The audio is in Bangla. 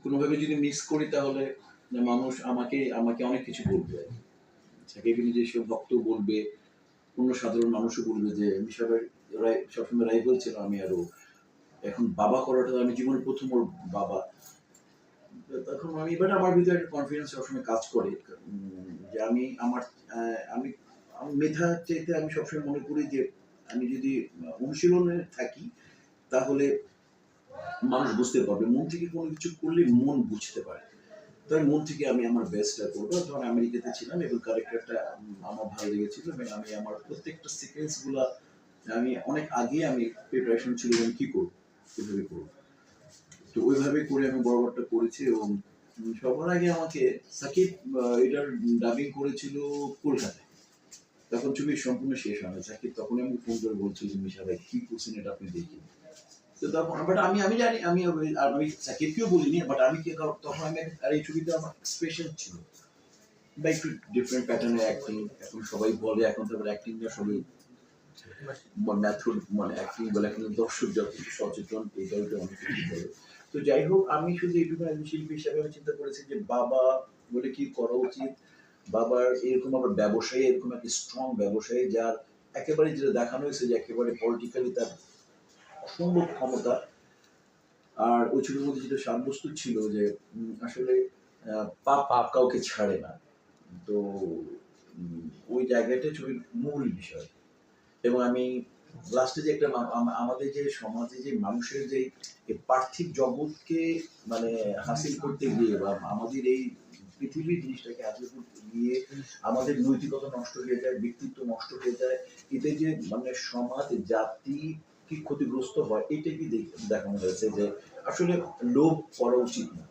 কোনোভাবে যদি মিস করি তাহলে মানুষ আমাকে আমাকে অনেক কিছু বলবে। সাকিবের নিজস্ব ভক্ত বলবে, অন্য সাধারণ মানুষও বলবে যে মিশা ভাই সবসময় রাইভাল ছিল আমি আর ও। এখন বাবা করাটা আমি জীবনে ১ম ওর বাবা। তখন আমার ভিতরে একটা কনফিডেন্স সবসময় কাজ করে। যে আমি আমার আমি আমি মেধার চাইতে আমি সবসময় মনে করি যে আমি যদি অনুশীলনে থাকি তাহলে মানুষ বুঝতে পারবে। মন থেকে কোনো কিছু করলে মন বুঝতে পারে। তাই মন থেকে আমি আমার বেস্টটা করবো। যখন আমেরিকাতে ছিলাম এবং ক্যারেক্টারটা আমার ভালো লেগেছিল এবং আমি আমার প্রত্যেকটা সিকোয়েন্স গুলা আমি অনেক আগে আমি প্রিপারেশন ছিল আমি কি করবো, কিভাবে করবো। তো ওইভাবে করে আমি বরাবরটা করেছি এবং সবার আগে আমাকে সাকিব এটার ডাবিং করেছিল কলকাতায়। তখন ছবি সম্পূর্ণ শেষ হয় না। সাকিব তখন আমি ফোন করে বলছিল যে মিশা ভাই কি করছেন এটা আপনি দেখেন। তো তখন বাট আমি জানি আমি সাকিবকেও বলিনি বাট আমি কি তখন আমি আর এই ছবিতে আমার এক্সপ্রেশন ছিল বা একটু ডিফারেন্ট প্যাটার্নের অ্যাক্টিং। এখন সবাই বলে এখন তো অ্যাক্টিংটা সবাই মেথড মানে অ্যাক্টিং বলে এখন দর্শক যথেষ্ট সচেতন এটা ওইটা অনেক কিছু বলে। তো যাই হোক আমি শুধু এইটুকু একজন শিল্পী হিসাবে আমি চিন্তা করেছি যে বাবা বলে কি করা উচিত। বাবার এরকম আবার ব্যবসায়ী এরকম একটা স্ট্রং ব্যবসায়ী যার একেবারে যেটা দেখানো হয়েছে যে একেবারে পলিটিক্যালি তার অসম্ভব ক্ষমতা। আর ওই ছবির মধ্যে যেটা সাব্যস্ত ছিল যে আসলে পাপ পাপ কাউকে ছাড়ে না। তো ওই জায়গাটা ছবির মূল বিষয়। এবং আমি লাস্টে যে একটা আমাদের যে সমাজে যে মানুষের যে পার্থিব জগৎকে মানে হাসিল করতে গিয়ে বা আমাদের এই পৃথিবীর জিনিসটাকে হাসিল করতে গিয়ে আমাদের নৈতিকতা নষ্ট হয়ে যায়, ব্যক্তিত্ব নষ্ট হয়ে যায়। এতে যে মানে সমাজ জাতি কি ক্ষতিগ্রস্ত হয় এটাকে দেখানো হয়েছে যে আসলে লোভ করা উচিত না।